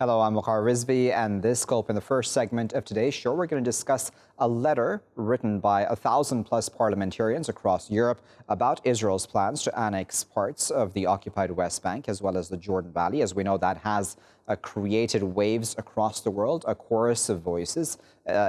Hello, I'm Waqar Rizvi, and this scope in the first segment of today's show, we're going to discuss a letter written by 1,000+ parliamentarians across Europe about Israel's plans to annex parts of the occupied West Bank as well as the Jordan Valley. As we know, that has created waves across the world. A chorus of voices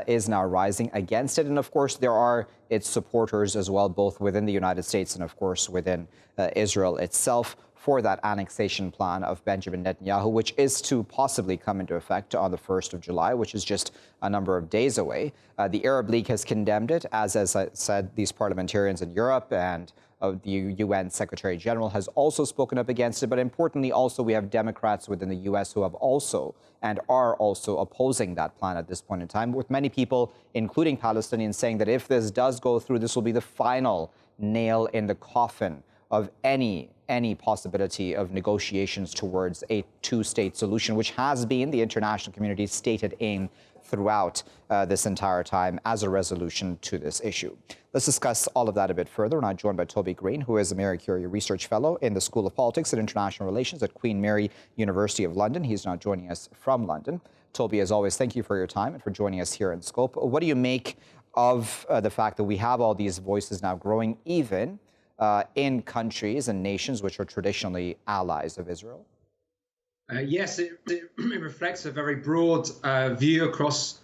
is now rising against it. And of course, there are its supporters as well, both within the United States and of course within Israel itself, for that annexation plan of Benjamin Netanyahu, which is to possibly come into effect on the 1st of July, which is just a number of days away. The Arab League has condemned it, as I said, these parliamentarians in Europe, and the UN Secretary General has also spoken up against it. But importantly, also, we have Democrats within the US who have also and are also opposing that plan at this point in time, with many people, including Palestinians, saying that if this does go through, this will be the final nail in the coffin of any possibility of negotiations towards a two-state solution, which has been the international community's stated aim throughout this entire time as a resolution to this issue. Let's discuss all of that a bit further. We're now joined by Toby Greene, who is a Mary Curie Research Fellow in the School of Politics and International Relations at Queen Mary University of London. He's now joining us from London. Toby, as always, thank you for your time and for joining us here in Scope. What do you make of the fact that we have all these voices now growing even in countries and nations which are traditionally allies of Israel? Yes, it reflects a very broad view across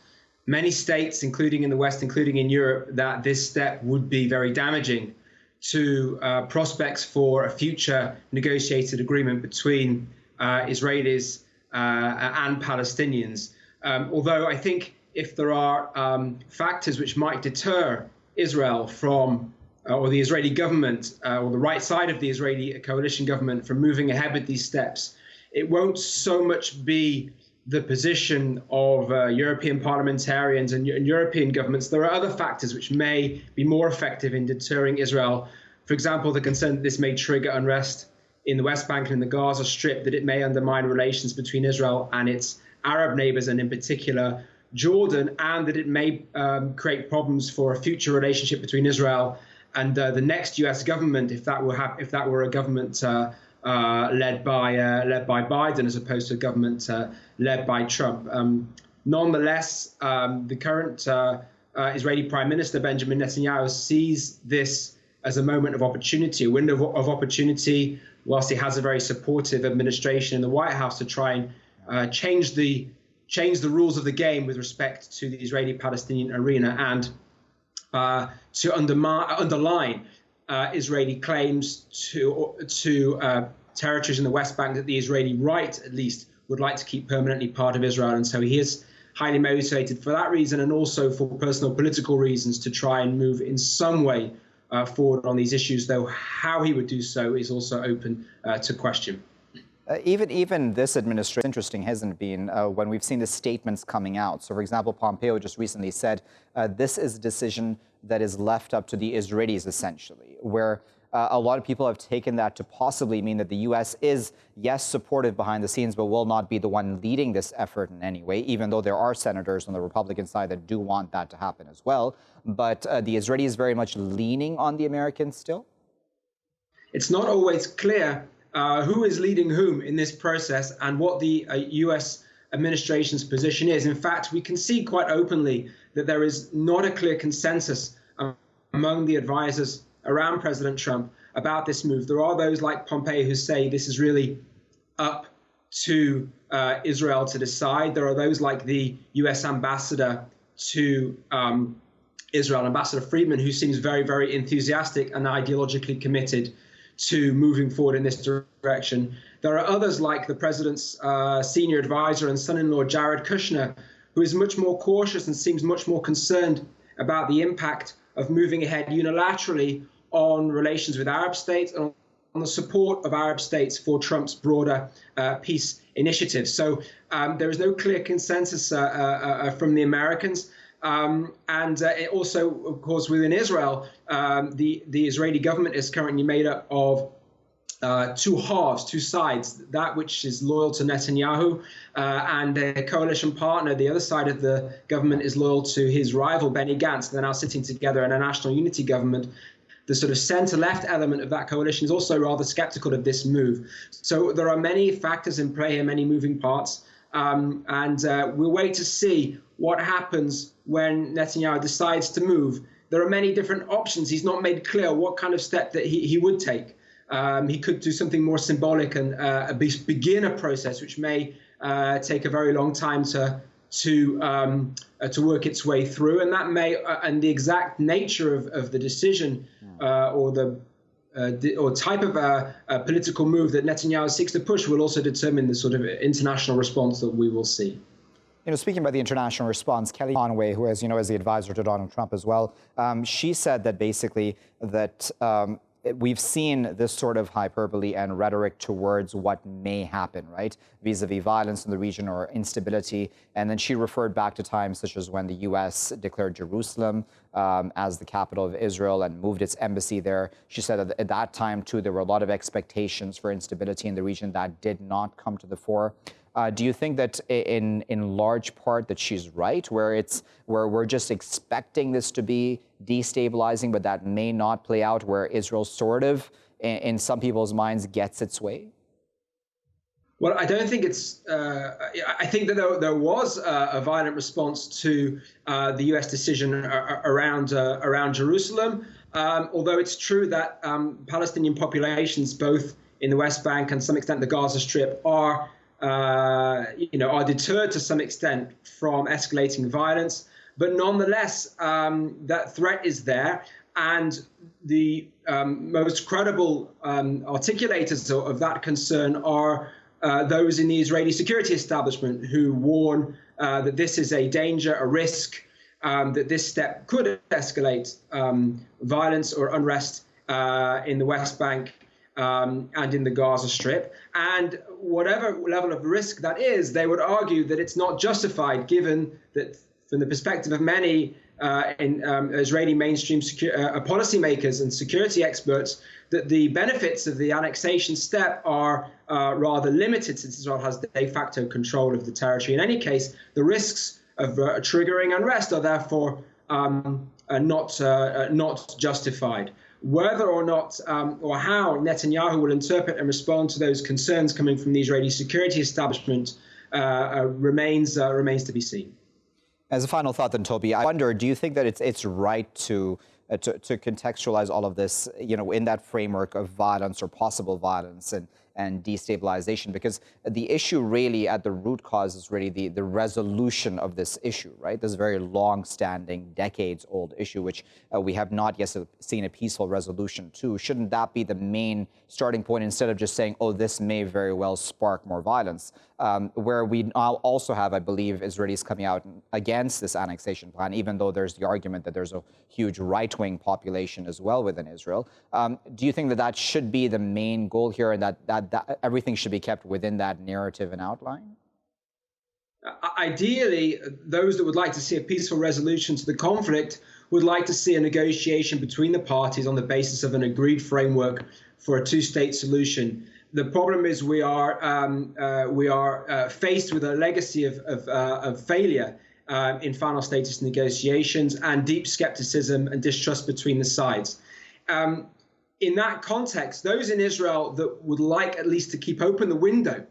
many states, including in the West, including in Europe, that this step would be very damaging to prospects for a future negotiated agreement between Israelis and Palestinians. Although I think if there are factors which might deter Israel from or the Israeli government, or the right side of the Israeli coalition government, from moving ahead with these steps, it won't so much be the position of European parliamentarians and European governments. There are other factors which may be more effective in deterring Israel. For example, the concern that this may trigger unrest in the West Bank and in the Gaza Strip, that it may undermine relations between Israel and its Arab neighbors, and in particular Jordan, and that it may create problems for a future relationship between Israel and the next U.S. government, if that were a government led by Biden as opposed to a government led by Trump. Nonetheless, the current Israeli Prime Minister Benjamin Netanyahu sees this as a moment of opportunity, a window of opportunity, whilst he has a very supportive administration in the White House, to try and change the rules of the game with respect to the Israeli-Palestinian arena, and to underline Israeli claims to territories in the West Bank that the Israeli right, at least, would like to keep permanently part of Israel. And so he is highly motivated for that reason, and also for personal political reasons, to try and move in some way forward on these issues, though how he would do so is also open to question. Even this administration, interesting, hasn't been when we've seen the statements coming out. So, for example, Pompeo just recently said this is a decision that is left up to the Israelis, essentially, where a lot of people have taken that to possibly mean that the U.S. is, yes, supportive behind the scenes, but will not be the one leading this effort in any way, even though there are senators on the Republican side that do want that to happen as well. But the Israelis very much leaning on the Americans still? It's not always clear who is leading whom in this process and what the U.S. administration's position is. In fact, we can see quite openly that there is not a clear consensus among the advisors around President Trump about this move. There are those like Pompeo who say this is really up to Israel to decide. There are those like the U.S. ambassador to Israel, Ambassador Friedman, who seems very, very enthusiastic and ideologically committed to moving forward in this direction. There are others like the president's senior advisor and son-in-law, Jared Kushner, who is much more cautious and seems much more concerned about the impact of moving ahead unilaterally on relations with Arab states and on the support of Arab states for Trump's broader peace initiative. So there is no clear consensus from the Americans. It also, of course, within Israel, the Israeli government is currently made up of two halves, two sides, that which is loyal to Netanyahu and their coalition partner. The other side of the government is loyal to his rival, Benny Gantz. They're now sitting together in a national unity government. The sort of center-left element of that coalition is also rather skeptical of this move. So there are many factors in play here, many moving parts. And we'll wait to see what happens when Netanyahu decides to move. There are many different options. He's not made clear what kind of step that he would take. He could do something more symbolic and begin a process which may take a very long time to work its way through, and that may and the exact nature of the decision or type of a political move that Netanyahu seeks to push will also determine the sort of international response that we will see. Speaking about the international response, Kelly Conway, who, as you know, is the advisor to Donald Trump as well, she said that basically that we've seen this sort of hyperbole and rhetoric towards what may happen, right, vis-a-vis violence in the region or instability. And then she referred back to times such as when the U.S. declared Jerusalem as the capital of Israel and moved its embassy there. She said that at that time, too, there were a lot of expectations for instability in the region that did not come to the fore. Do you think that in large part that she's right, where we're just expecting this to be destabilizing, but that may not play out, where Israel sort of, in some people's minds, gets its way? Well, I don't think it's. I think that there was a violent response to the U.S. decision around Jerusalem. Although it's true that Palestinian populations, both in the West Bank and to some extent the Gaza Strip, are deterred to some extent from escalating violence. But nonetheless, that threat is there. And the most credible articulators of that concern are those in the Israeli security establishment who warn that this is a danger, a risk, that this step could escalate violence or unrest in the West Bank and in the Gaza Strip. And whatever level of risk that is, they would argue that it's not justified, given that from the perspective of many Israeli mainstream policymakers and security experts, that the benefits of the annexation step are rather limited, since Israel has de facto control of the territory. In any case, the risks of triggering unrest are therefore not justified. Whether or not or how Netanyahu will interpret and respond to those concerns coming from the Israeli security establishment remains to be seen. As a final thought then, Toby, I wonder, do you think that it's right to contextualize all of this, in that framework of violence or possible violence and destabilization? Because the issue really at the root cause is really the resolution of this issue, right? This very long-standing, decades-old issue, which we have not yet seen a peaceful resolution to. Shouldn't that be the main starting point, instead of just saying, oh, this may very well spark more violence? Where we now also have, I believe, Israelis coming out against this annexation plan, even though there's the argument that there's a huge right-wing population as well within Israel. Do you think that that should be the main goal here, and that everything should be kept within that narrative and outline? Ideally, those that would like to see a peaceful resolution to the conflict would like to see a negotiation between the parties on the basis of an agreed framework for a two-state solution. The problem is we are faced with a legacy of failure in final status negotiations and deep skepticism and distrust between the sides. In that context, those in Israel that would like at least to keep open the window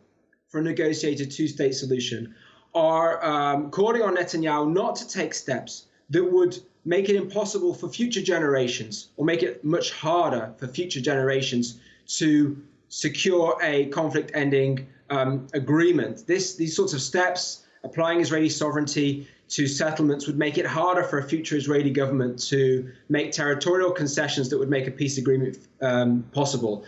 for a negotiated two-state solution are calling on Netanyahu not to take steps that would make it impossible for future generations, or make it much harder for future generations to secure a conflict-ending agreement. These sorts of steps, applying Israeli sovereignty to settlements, would make it harder for a future Israeli government to make territorial concessions that would make a peace agreement possible.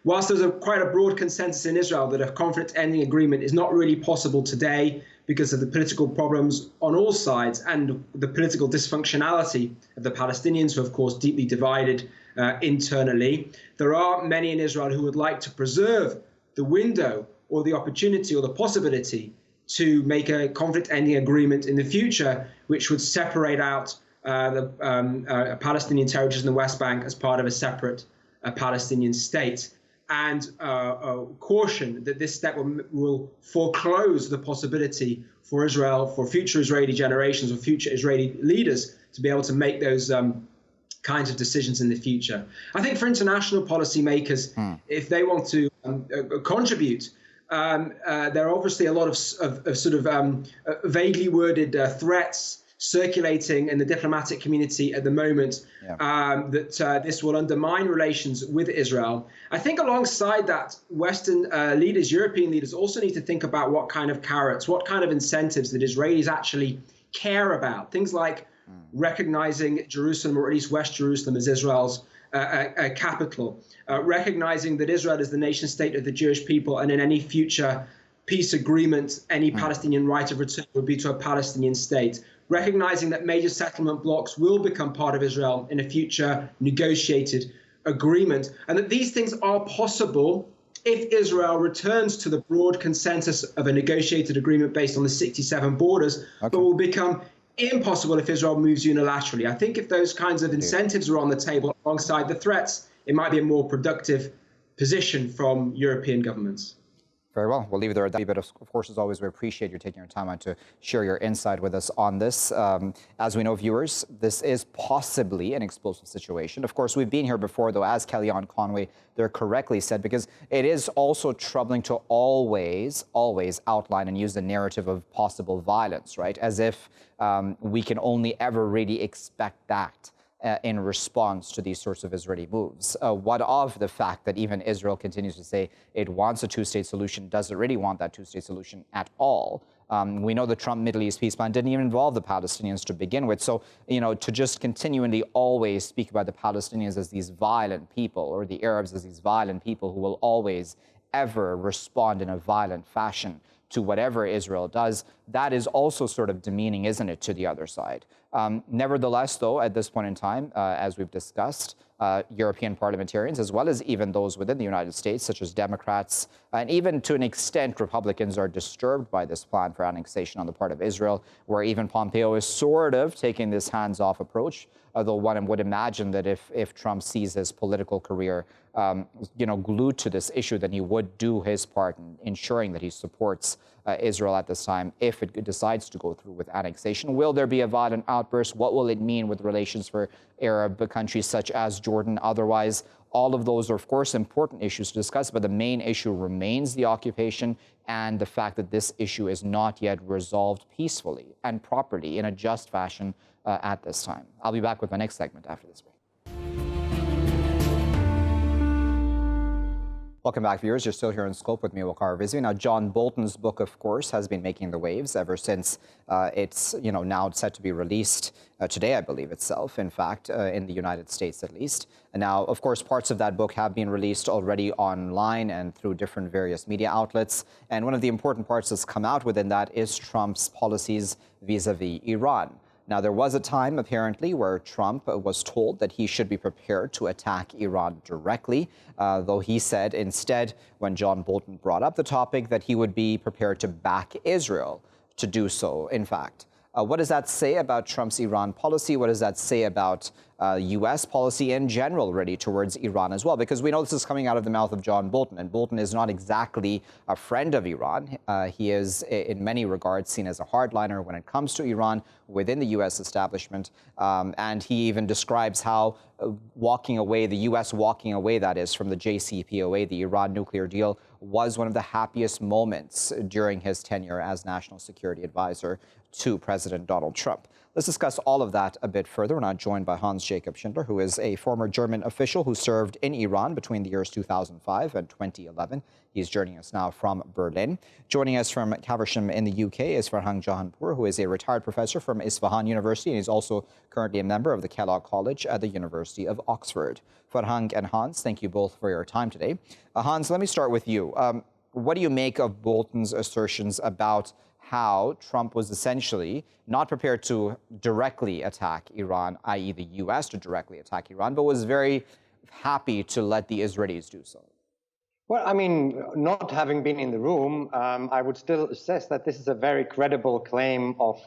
Whilst there's quite a broad consensus in Israel that a conflict-ending agreement is not really possible today because of the political problems on all sides and the political dysfunctionality of the Palestinians, who are, of course, deeply divided internally, there are many in Israel who would like to preserve the window or the opportunity or the possibility to make a conflict-ending agreement in the future, which would separate out the Palestinian territories in the West Bank as part of a separate Palestinian state, and caution that this step will foreclose the possibility for Israel, for future Israeli generations or future Israeli leaders, to be able to make those kinds of decisions in the future. I think for international policymakers, if they want to contribute there are obviously a lot of sort of vaguely worded threats circulating in the diplomatic community at the moment, that this will undermine relations with Israel. I think alongside that, Western leaders, European leaders, also need to think about what kind of carrots, what kind of incentives that Israelis actually care about. Things like recognizing Jerusalem, or at least West Jerusalem, as Israel's capital, recognizing that Israel is the nation state of the Jewish people, and in any future peace agreement, any Palestinian right of return would be to a Palestinian state, recognizing that major settlement blocks will become part of Israel in a future negotiated agreement, and that these things are possible if Israel returns to the broad consensus of a negotiated agreement based on the 67 borders, but will become impossible if Israel moves unilaterally. I think if those kinds of incentives are on the table alongside the threats, it might be a more productive position from European governments. Very well. We'll leave it there at that. But of course, as always, we appreciate you taking your time out to share your insight with us on this. As we know, viewers, this is possibly an explosive situation. Of course, we've been here before, though, as Kellyanne Conway there correctly said, because it is also troubling to always outline and use the narrative of possible violence, right? As if we can only ever really expect that in response to these sorts of Israeli moves. What of the fact that even Israel continues to say it wants a two-state solution, doesn't really want that two-state solution at all? We know the Trump Middle East peace plan didn't even involve the Palestinians to begin with. So, you know, to just continually always speak about the Palestinians as these violent people, or the Arabs as these violent people who will always ever respond in a violent fashion to whatever Israel does, that is also sort of demeaning, isn't it, to the other side? Nevertheless, though, at this point in time, as we've discussed, European parliamentarians, as well as even those within the United States, such as Democrats, and even to an extent Republicans, are disturbed by this plan for annexation on the part of Israel, where even Pompeo is sort of taking this hands-off approach, although one would imagine that if Trump sees his political career glued to this issue, then he would do his part in ensuring that he supports Israel at this time if it decides to go through with annexation. Will there be a violent outburst? What will it mean with relations for Arab countries such as Jordan? Otherwise, all of those are, of course, important issues to discuss, but the main issue remains the occupation and the fact that this issue is not yet resolved peacefully and properly in a just fashion at this time. I'll be back with my next segment after this break. Welcome back, viewers. You're still here in Scope with me, Waqar Rizvi. Now, John Bolton's book, of course, has been making the waves ever since it's now set to be released today, I believe itself, in fact, in the United States at least. And now, of course, parts of that book have been released already online and through different various media outlets. And one of the important parts that's come out within that is Trump's policies vis-a-vis Iran. Now, there was a time, apparently, where Trump was told that he should be prepared to attack Iran directly, though he said instead, when John Bolton brought up the topic, that he would be prepared to back Israel to do so, in fact. What does that say about Trump's Iran policy? What does that say about U.S. policy in general, really, towards Iran as well? Because we know this is coming out of the mouth of John Bolton, and Bolton is not exactly a friend of Iran. He is, in many regards, seen as a hardliner when it comes to Iran within the U.S. establishment. And he even describes how walking away, the U.S. walking away, that is, from the JCPOA, the Iran nuclear deal, was one of the happiest moments during his tenure as National Security Advisor to President Donald Trump. Let's discuss all of that a bit further. We're now joined by Hans-Jakob Schindler, who is a former German official who served in Iran between the years 2005 and 2011. He's joining us now from Berlin. Joining us from Caversham in the UK is Farhang Jahanpour, who is a retired professor from Isfahan University, and he's also currently a member of the Kellogg College at the University of Oxford. Farhang and Hans, thank you both for your time today. Hans, let me start with you. What do you make of Bolton's assertions about how Trump was essentially not prepared to directly attack Iran, i.e. the U.S. to directly attack Iran, but was very happy to let the Israelis do so? Well, I mean, not having been in the room, I would still assess that this is a very credible claim of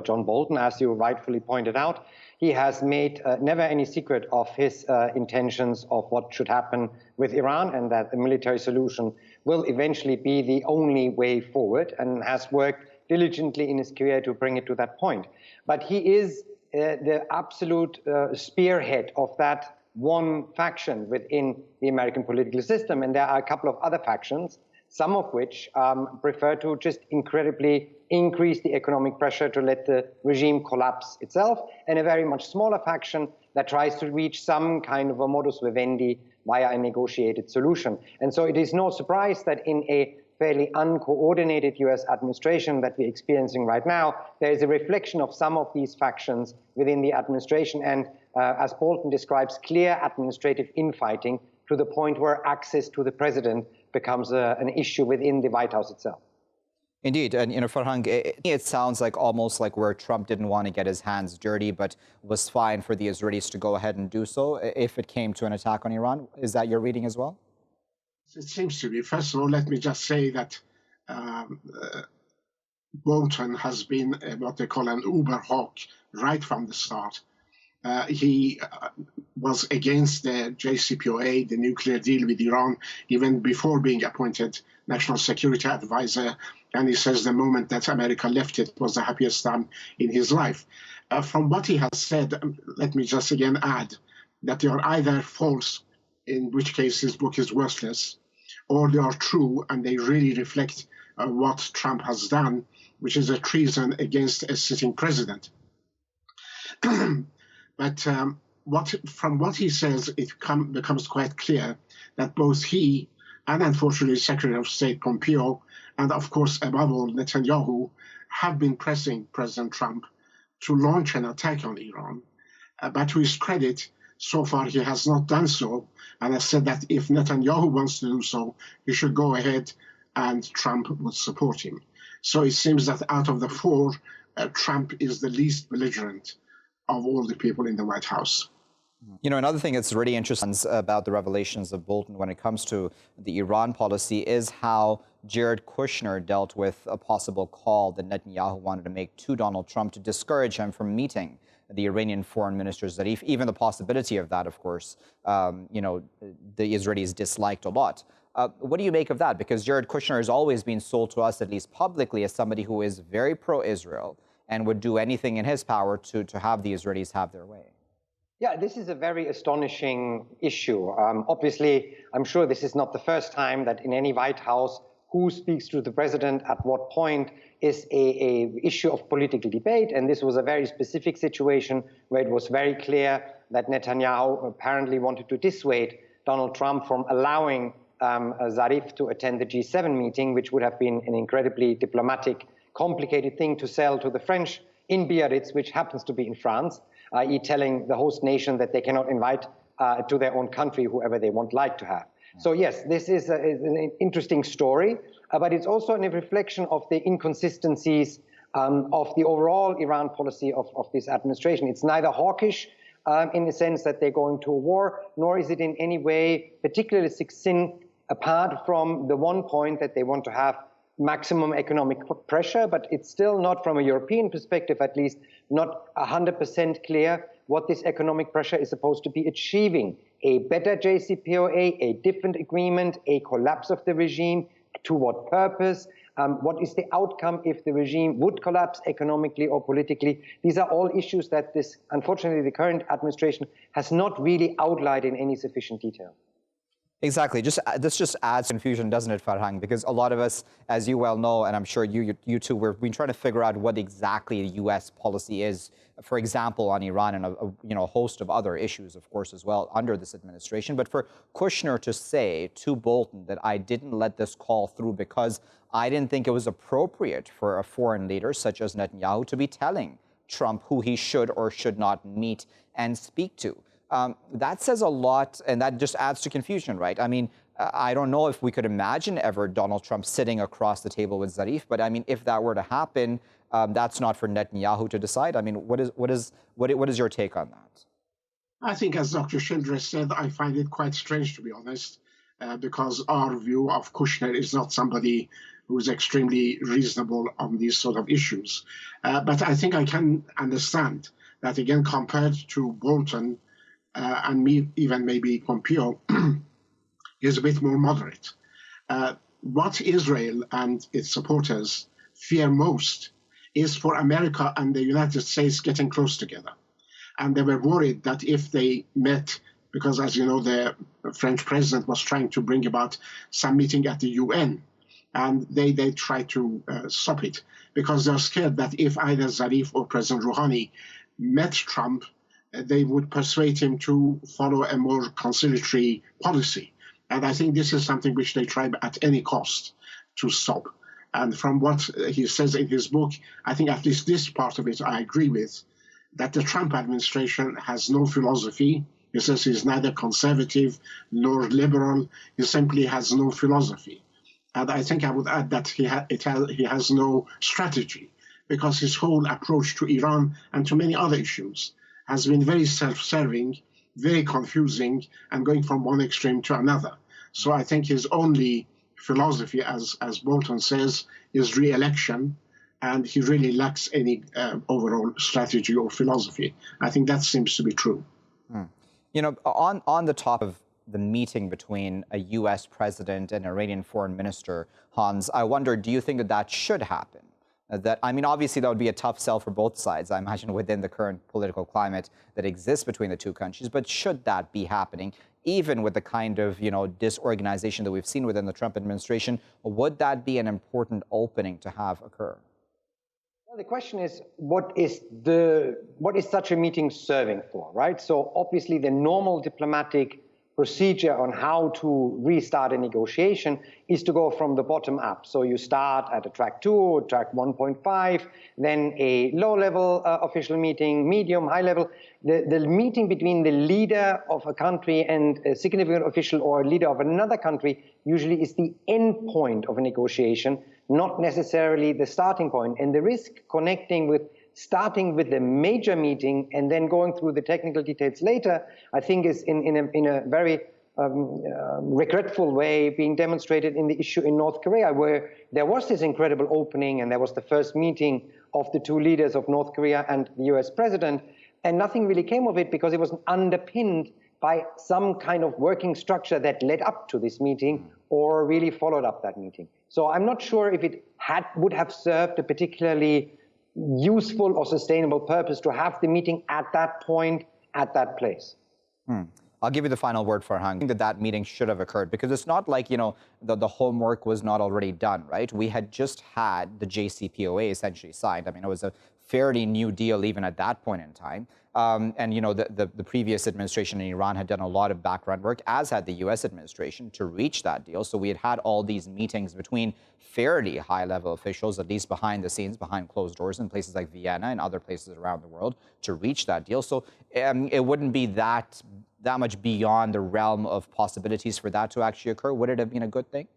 John Bolton, as you rightfully pointed out. He has made never any secret of his intentions of what should happen with Iran, and that a military solution will eventually be the only way forward, and has worked diligently in his career to bring it to that point. But he is the absolute spearhead of that one faction within the American political system, and there are a couple of other factions, some of which prefer to just incredibly increase the economic pressure to let the regime collapse itself, and a very much smaller faction that tries to reach some kind of a modus vivendi via a negotiated solution. And so it is no surprise that in a fairly uncoordinated US administration that we're experiencing right now, there is a reflection of some of these factions within the administration, and as Bolton describes, clear administrative infighting to the point where access to the president becomes an issue within the White House itself. Indeed, and Farhang, it sounds like almost like where Trump didn't want to get his hands dirty, but was fine for the Israelis to go ahead and do so if it came to an attack on Iran. Is that your reading as well? It seems to be. First of all, let me just say that Bolton has been what they call an uber hawk right from the start. He was against the JCPOA, the nuclear deal with Iran, even before being appointed National Security Advisor. And he says the moment that America left it was the happiest time in his life. From what he has said, let me just again add that they are either false, in which case his book is worthless, or they are true and they really reflect what Trump has done, which is a treason against a sitting president. But from what he says, it becomes quite clear that both he and, unfortunately, Secretary of State Pompeo, and of course, above all, Netanyahu, have been pressing President Trump to launch an attack on Iran. But to his credit, so far he has not done so, and has said that if Netanyahu wants to do so, he should go ahead and Trump would support him. So it seems that out of the four, Trump is the least belligerent of all the people in the White House. Another thing that's really interesting about the revelations of Bolton when it comes to the Iran policy is how Jared Kushner dealt with a possible call that Netanyahu wanted to make to Donald Trump to discourage him from meeting the Iranian foreign minister Zarif. Even the possibility of that, of course, the Israelis disliked a lot. What do you make of that? Because Jared Kushner has always been sold to us, at least publicly, as somebody who is very pro-Israel and would do anything in his power to have the Israelis have their way. Yeah, this is a very astonishing issue. Obviously, I'm sure this is not the first time that in any White House, who speaks to the president at what point is a issue of political debate. And this was a very specific situation where it was very clear that Netanyahu apparently wanted to dissuade Donald Trump from allowing Zarif to attend the G7 meeting, which would have been an incredibly diplomatic, complicated thing to sell to the French in Biarritz, which happens to be in France, i.e. telling the host nation that they cannot invite to their own country whoever they like to have. So yes, this is an interesting story, but it's also a reflection of the inconsistencies of the overall Iran policy of this administration. It's neither hawkish in the sense that they're going to a war, nor is it in any way particularly succinct, apart from the one point that they want to have maximum economic pressure, but it's still not, from a European perspective at least, not 100% clear what this economic pressure is supposed to be achieving. A better JCPOA, a different agreement, a collapse of the regime, to what purpose? What is the outcome if the regime would collapse economically or politically? These are all issues that unfortunately, the current administration has not really outlined in any sufficient detail. Exactly. This just adds confusion, doesn't it, Farhang? Because a lot of us, as you well know, and I'm sure you too, we've been trying to figure out what exactly the U.S. policy is, for example, on Iran and a host of other issues, of course, as well, under this administration. But for Kushner to say to Bolton that I didn't let this call through because I didn't think it was appropriate for a foreign leader such as Netanyahu to be telling Trump who he should or should not meet and speak to. That says a lot, and that just adds to confusion, right? I mean, I don't know if we could imagine ever Donald Trump sitting across the table with Zarif, but I mean, if that were to happen, that's not for Netanyahu to decide. I mean, what is your take on that? I think, as Dr. Schindler said, I find it quite strange, to be honest, because our view of Kushner is not somebody who is extremely reasonable on these sort of issues. But I think I can understand that, again, compared to Bolton, and even maybe Pompeo, is a bit more moderate. What Israel and its supporters fear most is for America and the United States getting close together. And they were worried that if they met, because as you know, the French president was trying to bring about some meeting at the UN, and they try to stop it because they're scared that if either Zarif or President Rouhani met Trump, they would persuade him to follow a more conciliatory policy. And I think this is something which they try at any cost to stop. And from what he says in his book, I think at least this part of it I agree with, that the Trump administration has no philosophy. He says he's neither conservative nor liberal. He simply has no philosophy. And I think I would add that he has no strategy, because his whole approach to Iran and to many other issues has been very self-serving, very confusing, and going from one extreme to another. So I think his only philosophy, as Bolton says, is re-election, and he really lacks any overall strategy or philosophy. I think that seems to be true. You know, on the top of the meeting between a U.S. president and Iranian foreign minister, Hans, I wonder, do you think that that should happen? I mean, obviously, that would be a tough sell for both sides, I imagine, within the current political climate that exists between the two countries. But should that be happening, even with the kind of, disorganization that we've seen within the Trump administration, would that be an important opening to have occur? Well, the question is, what is such a meeting serving for, right? So obviously, the normal diplomatic procedure on how to restart a negotiation is to go from the bottom up. So you start at a track 2, track 1.5, then a low-level official meeting, medium, high level. The meeting between the leader of a country and a significant official or a leader of another country usually is the end point of a negotiation, not necessarily the starting point. And the risk starting with the major meeting and then going through the technical details later, I think is in a very regretful way being demonstrated in the issue in North Korea, where there was this incredible opening and there was the first meeting of the two leaders of North Korea and the US president, and nothing really came of it because it wasn't underpinned by some kind of working structure that led up to this meeting or really followed up that meeting. So I'm not sure if it would have served a particularly useful or sustainable purpose to have the meeting at that point, at that place. I'll give you the final word, Farhang. I think that meeting should have occurred, because it's not like, the homework was not already done, right? We had just had the JCPOA essentially signed. I mean, it was a fairly new deal even at that point in time. The previous administration in Iran had done a lot of background work, as had the U.S. administration, to reach that deal. So we had had all these meetings between fairly high-level officials, at least behind the scenes, behind closed doors in places like Vienna and other places around the world, to reach that deal. So it wouldn't be that much beyond the realm of possibilities for that to actually occur. Would it have been a good thing?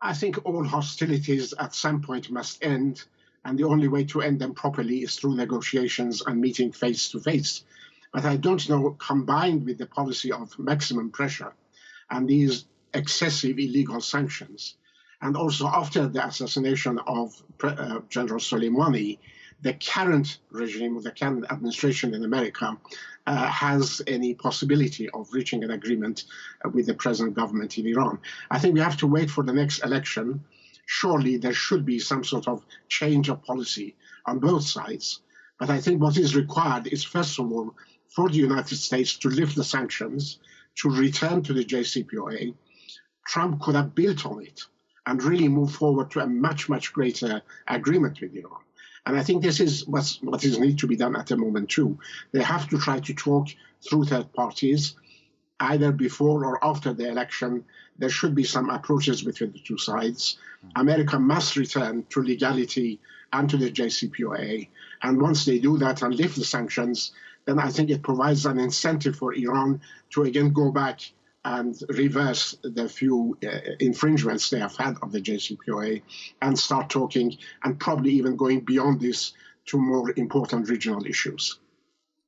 I think all hostilities at some point must end, and the only way to end them properly is through negotiations and meeting face to face. But I don't know, combined with the policy of maximum pressure and these excessive illegal sanctions, and also after the assassination of General Soleimani, the current regime, the current administration in America has any possibility of reaching an agreement with the present government in Iran. I think we have to wait for the next election. Surely there should be some sort of change of policy on both sides. But I think what is required is, first of all, for the United States to lift the sanctions, to return to the JCPOA. Trump could have built on it and really move forward to a much, much greater agreement with Iran. And I think this is what is need to be done at the moment too. They have to try to talk through third parties, either before or after the election. There should be some approaches between the two sides. America must return to legality and to the JCPOA. And once they do that and lift the sanctions, then I think it provides an incentive for Iran to again go back and reverse the few infringements they have had of the JCPOA and start talking and probably even going beyond this to more important regional issues.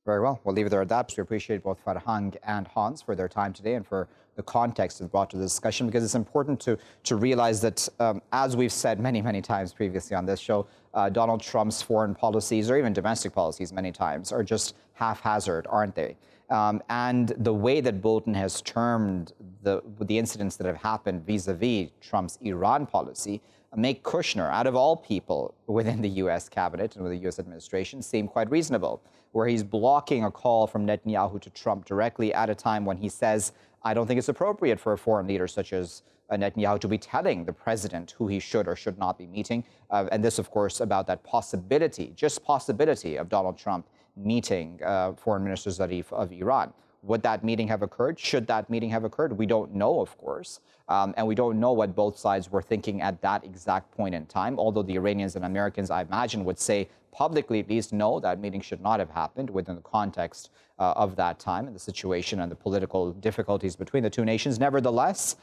Very well. We'll leave it there at that. We appreciate both Farhang and Hans for their time today and for the context that brought to the discussion, because it's important to realize that, as we've said many, many times previously on this show, Donald Trump's foreign policies, or even domestic policies many times, are just haphazard, aren't they? And the way that Bolton has termed the incidents that have happened vis-a-vis Trump's Iran policy make Kushner, out of all people within the U.S. cabinet and with the U.S. administration, seem quite reasonable, where he's blocking a call from Netanyahu to Trump directly at a time when he says I don't think it's appropriate for a foreign leader such as Netanyahu to be telling the president who he should or should not be meeting. And this, of course, about that possibility, just possibility of Donald Trump meeting Foreign Minister Zarif of Iran. Would that meeting have occurred? Should that meeting have occurred? We don't know, of course. And we don't know what both sides were thinking at that exact point in time, although the Iranians and Americans, I imagine, would say publicly at least, no, that meeting should not have happened within the context of that time and the situation and the political difficulties between the two nations. Nevertheless,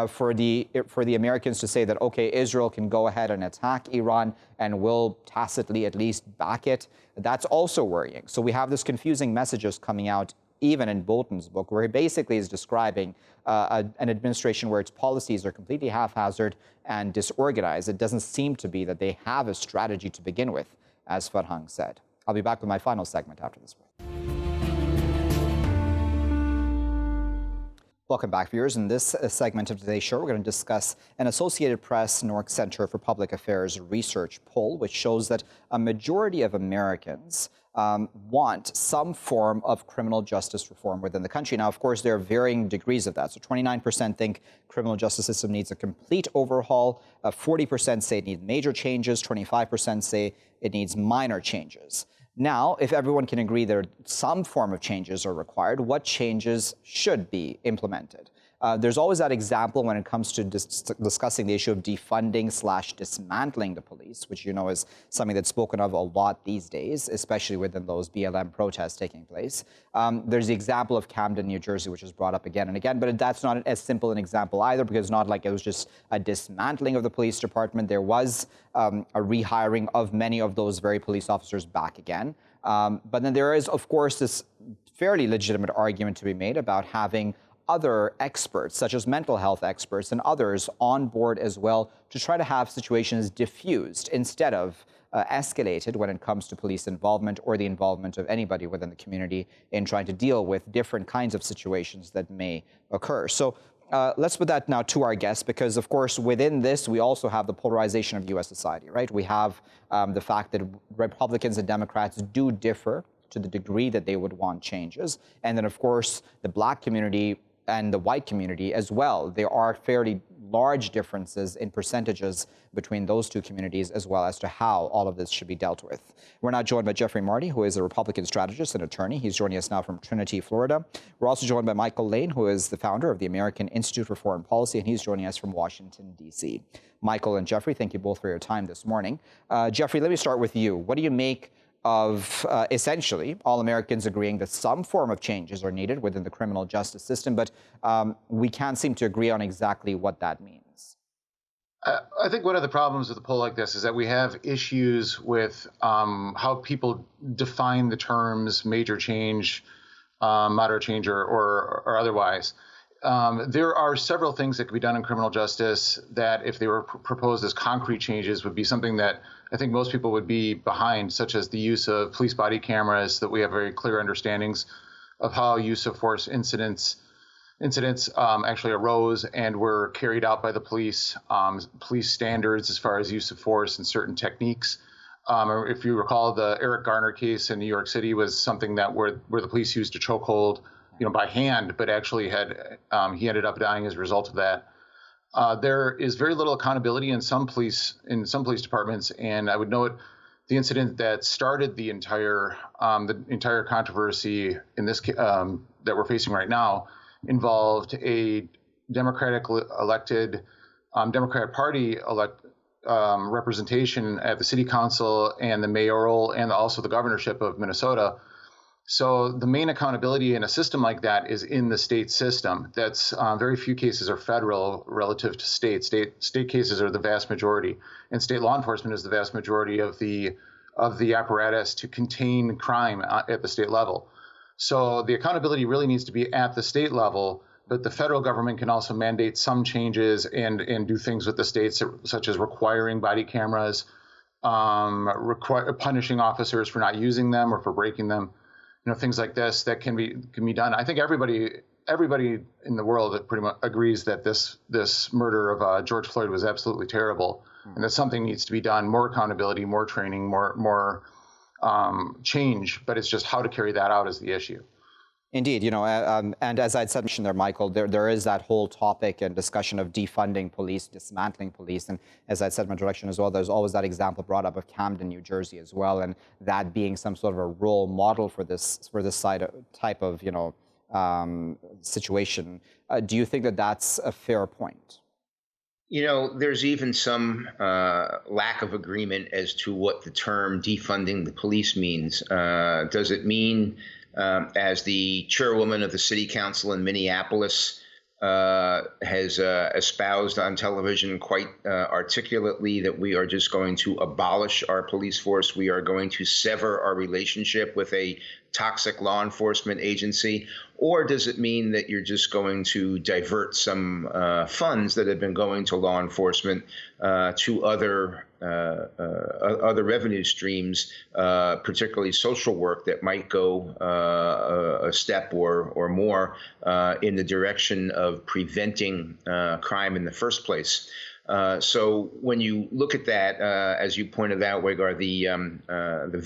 for the Americans to say that, okay, Israel can go ahead and attack Iran and will tacitly at least back it, that's also worrying. So we have this confusing messages coming out even in Bolton's book, where he basically is describing an administration where its policies are completely haphazard and disorganized. It doesn't seem to be that they have a strategy to begin with, as Farhang said. I'll be back with my final segment after this break. Welcome back, viewers. In this segment of today's show, we're going to discuss an Associated Press Newark Center for Public Affairs research poll, which shows that a majority of Americans want some form of criminal justice reform within the country. Now, of course, there are varying degrees of that. So 29% think criminal justice system needs a complete overhaul. 40% say it needs major changes. 25% say it needs minor changes. Now, if everyone can agree that some form of changes are required, what changes should be implemented? There's always that example when it comes to discussing the issue of defunding/dismantling the police, which you know is something that's spoken of a lot these days, especially within those BLM protests taking place. There's the example of Camden, New Jersey, which is brought up again and again, but that's not as simple an example either, because it's not like it was just a dismantling of the police department. There was a rehiring of many of those very police officers back again. But then there is, of course, this fairly legitimate argument to be made about having other experts, such as mental health experts and others, on board as well to try to have situations diffused instead of escalated when it comes to police involvement or the involvement of anybody within the community in trying to deal with different kinds of situations that may occur. So let's put that now to our guests, because, of course, within this, we also have the polarization of U.S. society, right? We have the fact that Republicans and Democrats do differ to the degree that they would want changes. And then, of course, the black community and the white community as well. There are fairly large differences in percentages between those two communities, as well as to how all of this should be dealt with. We're now joined by Jeffrey Marty, who is a Republican strategist and attorney. He's joining us now from Trinity, Florida. We're also joined by Michael Lane, who is the founder of the American Institute for Foreign Policy, and he's joining us from Washington, D.C. Michael and Jeffrey, thank you both for your time this morning. Jeffrey, let me start with you. What do you make of essentially all Americans agreeing that some form of changes are needed within the criminal justice system, but we can't seem to agree on exactly what that means? I think one of the problems with a poll like this is that we have issues with how people define the terms major change, moderate change, or otherwise. There are several things that could be done in criminal justice that, if they were proposed as concrete changes, would be something that I think most people would be behind, such as the use of police body cameras, that we have very clear understandings of how use of force incidents actually arose and were carried out by the police, police standards as far as use of force and certain techniques. If you recall, the Eric Garner case in New York City was something that where the police used a chokehold, by hand, but actually he ended up dying as a result of that. There is very little accountability in some police departments, and I would note the incident that started the entire controversy in this that we're facing right now involved a Democratic Party representation at the city council and the mayoral and also the governorship of Minnesota. So the main accountability in a system like that is in the state system. That's very few cases are federal relative to state. State cases are the vast majority, and state law enforcement is the vast majority of the apparatus to contain crime at the state level. So the accountability really needs to be at the state level, but the federal government can also mandate some changes and do things with the states, such as requiring body cameras, punishing officers for not using them or for breaking them. Things like this that can be done. I think everybody in the world pretty much agrees that this murder of George Floyd was absolutely terrible, and that something needs to be done. More accountability, more training, more change. But it's just how to carry that out is the issue. Indeed, and as I'd said there, Michael, there is that whole topic and discussion of defunding police, dismantling police, and as I said in my introduction as well, there's always that example brought up of Camden, New Jersey as well, and that being some sort of a role model for this type of situation. Do you think that that's a fair point? There's even some lack of agreement as to what the term defunding the police means. Does it mean, as the chairwoman of the city council in Minneapolis has espoused on television quite articulately, that we are just going to abolish our police force? We are going to sever our relationship with a toxic law enforcement agency? Or does it mean that you're just going to divert some funds that have been going to law enforcement to other revenue streams, particularly social work, that might go a step or more in the direction of preventing crime in the first place? So when you look at that, as you pointed out, Waqar, the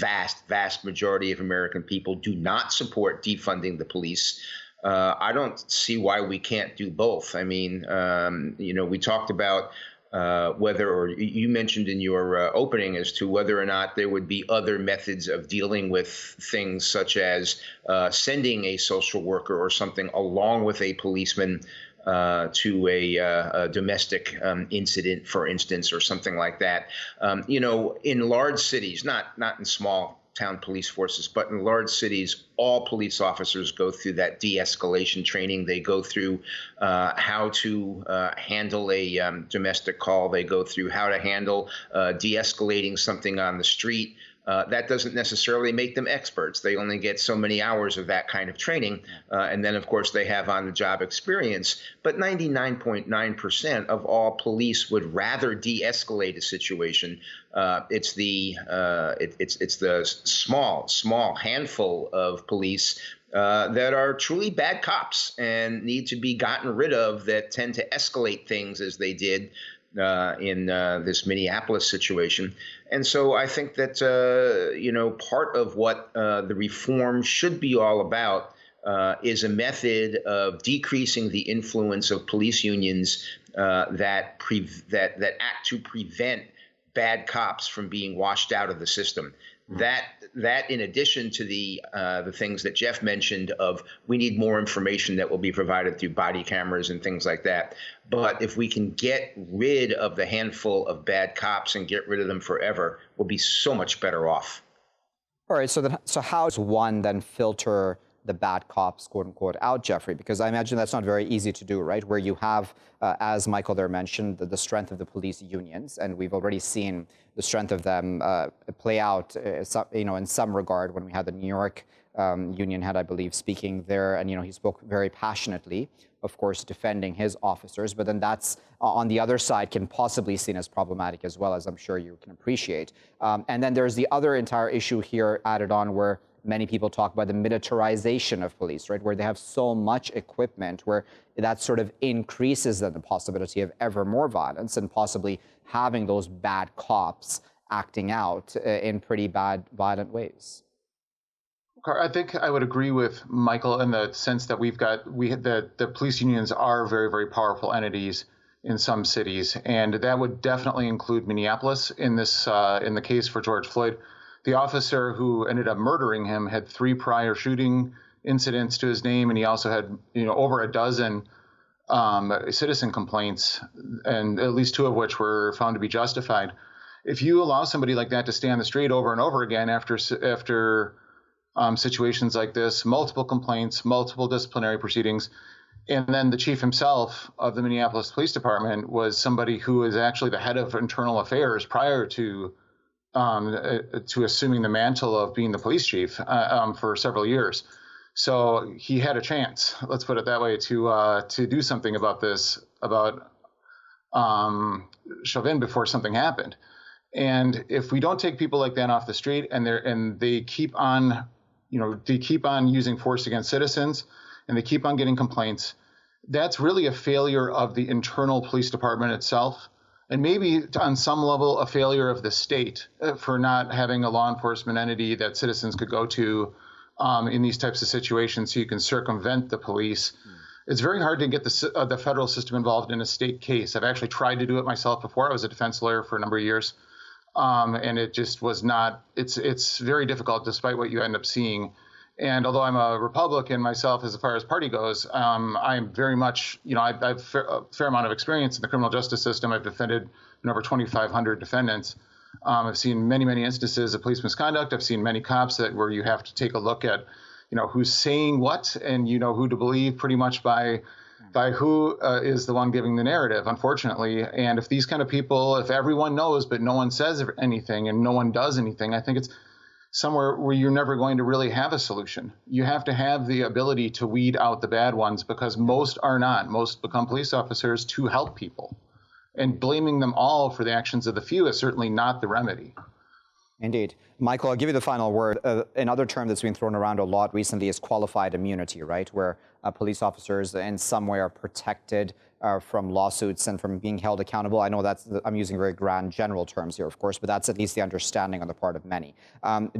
vast majority of American people do not support defunding the police. I don't see why we can't do both. I mean, we talked about or you mentioned in your opening as to whether or not there would be other methods of dealing with things, such as sending a social worker or something along with a policeman to a domestic incident, for instance, or something like that. In large cities, not in small town police forces, but in large cities, all police officers go through that de-escalation training. They go through how to handle a domestic call. They go through how to handle de-escalating something on the street. That doesn't necessarily make them experts. They only get so many hours of that kind of training. And then, of course, they have on-the-job experience. But 99.9% of all police would rather de-escalate a situation. It's the small handful of police that are truly bad cops and need to be gotten rid of, that tend to escalate things as they did in this Minneapolis situation. And so I think that, part of what the reform should be all about is a method of decreasing the influence of police unions that act to prevent bad cops from being washed out of the system. That in addition to the things that Jeff mentioned of, we need more information that will be provided through body cameras and things like that. But if we can get rid of the handful of bad cops and get rid of them forever, we'll be so much better off. All right. So how does one then filter the bad cops, quote unquote, out, Jeffrey? Because I imagine that's not very easy to do, right? Where you have, as Michael there mentioned, the strength of the police unions, and we've already seen the strength of them play out, in some regard, when we had the New York union head, I believe, speaking there, and he spoke very passionately, of course, defending his officers. But then that's on the other side can possibly be seen as problematic as well, as I'm sure you can appreciate. And then there's the other entire issue here added on, where many people talk about the militarization of police, right, where they have so much equipment, where that sort of increases the possibility of ever more violence and possibly having those bad cops acting out in pretty bad, violent ways. I think I would agree with Michael in the sense that the police unions are very, very powerful entities in some cities, and that would definitely include Minneapolis in this in the case for George Floyd. The officer who ended up murdering him had 3 prior shooting incidents to his name, and he also had over a dozen citizen complaints, and at least 2 of which were found to be justified. If you allow somebody like that to stay on the street over and over again after situations like this, multiple complaints, multiple disciplinary proceedings, and then the chief himself of the Minneapolis Police Department was somebody who was actually the head of internal affairs prior to assuming the mantle of being the police chief for several years. So he had a chance, let's put it that way, to do something about this, about Chauvin before something happened. And if we don't take people like that off the street, and they keep on, using force against citizens, and they keep on getting complaints, that's really a failure of the internal police department itself. And maybe on some level, a failure of the state for not having a law enforcement entity that citizens could go to in these types of situations so you can circumvent the police. It's very hard to get the federal system involved in a state case. I've actually tried to do it myself before. I was a defense lawyer for a number of years, and it just was not. It's very difficult, despite what you end up seeing. And although I'm a Republican myself, as far as party goes, I'm very much, I've a fair amount of experience in the criminal justice system. I've defended over 2,500 defendants. I've seen many, many instances of police misconduct. I've seen many cops where you have to take a look at who's saying what, and who to believe pretty much by who is the one giving the narrative, unfortunately. And if these kind of people, if everyone knows but no one says anything and no one does anything, I think it's somewhere where you're never going to really have a solution. You have to have the ability to weed out the bad ones, because most are not. Most become police officers to help people. And blaming them all for the actions of the few is certainly not the remedy. Indeed. Michael, I'll give you the final word. Another term that's been thrown around a lot recently is qualified immunity, right? Where police officers in some way are protected from lawsuits and from being held accountable. I know I'm using very grand general terms here, of course, but that's at least the understanding on the part of many.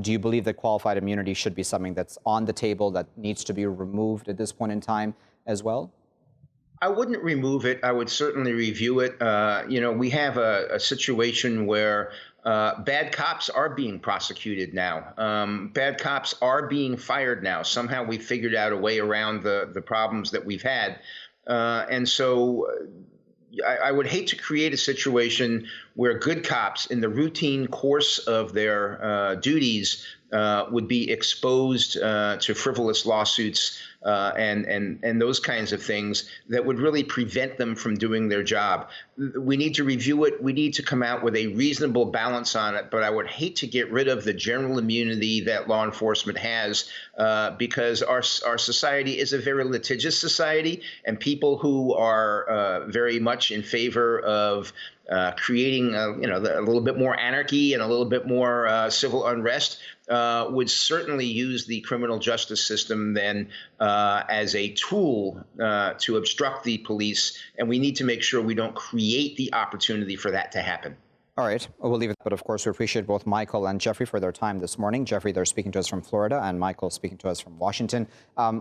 Do you believe that qualified immunity should be something that's on the table, that needs to be removed at this point in time as well? I wouldn't remove it. I would certainly review it. We have a situation where bad cops are being prosecuted now. Bad cops are being fired now. Somehow we figured out a way around the problems that we've had. And so I would hate to create a situation where good cops, in the routine course of their duties, would be exposed to frivolous lawsuits and those kinds of things that would really prevent them from doing their job. We need to review it. We need to come out with a reasonable balance on it. But I would hate to get rid of the general immunity that law enforcement has, because our society is a very litigious society, and people who are very much in favor of creating a little bit more anarchy and a little bit more civil unrest would certainly use the criminal justice system then as a tool to obstruct the police. And we need to make sure we don't create the opportunity for that to happen. All right, we'll leave it. But of course, we appreciate both Michael and Jeffrey for their time this morning. Jeffrey, they're speaking to us from Florida, and Michael speaking to us from Washington.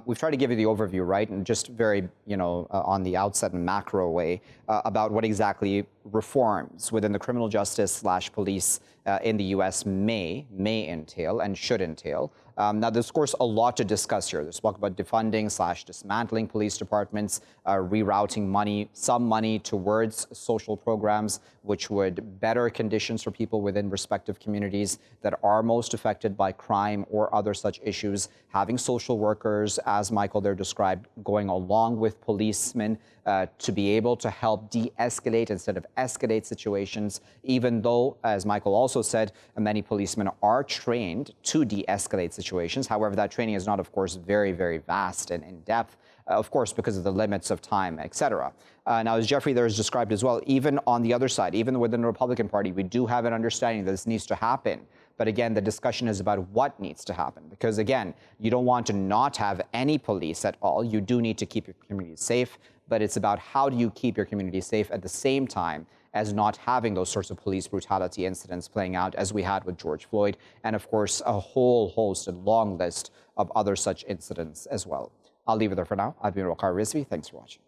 We've tried to give you the overview, right, and just very, on the outset and macro way about what exactly reforms within the criminal justice / police in the U.S. may entail and should entail. Now, there's, of course, a lot to discuss here. There's talk about defunding / dismantling police departments, rerouting some money towards social programs, which would better conditions for people within respective communities that are most affected by crime or other such issues. Having social workers, as Michael there described, going along with policemen to be able to help de-escalate instead of escalate situations, even though, as Michael also said, many policemen are trained to de-escalate situations. However, that training is not, of course, very, very vast and in-depth, of course, because of the limits of time, etc. Now, as Jeffrey there has described as well, even on the other side, even within the Republican Party, we do have an understanding that this needs to happen. But again, the discussion is about what needs to happen. Because again, you don't want to not have any police at all. You do need to keep your community safe. But it's about how do you keep your community safe at the same time as not having those sorts of police brutality incidents playing out as we had with George Floyd. And of course, a whole host and long list of other such incidents as well. I'll leave it there for now. I've been Waqar Rizvi. Thanks for watching.